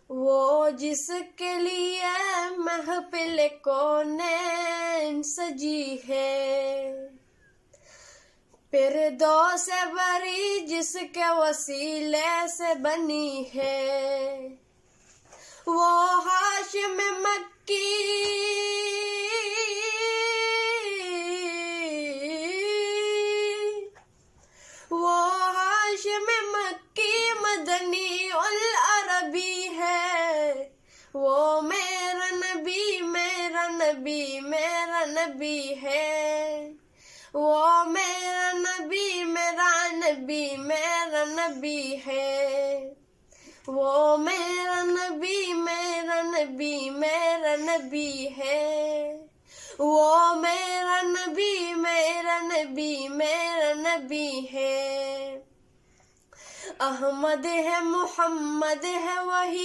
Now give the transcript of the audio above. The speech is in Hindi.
वो जिसके लिए महफिल कौनैन सजी है, फिरदौस से बरी जिसके वसीले से बनी है। वो हाशिम मक्की मदनी उल अरबी है। वो मेरा नबी मेरा नबी मेरा नबी है। वो मेरा नबी मेरा नबी मेरा नबी है। वो मेरा नबी मेरा नबी मेरा नबी है। वो मेरा नबी मेरा नबी मेरा नबी है। अहमद है मोहम्मद है वही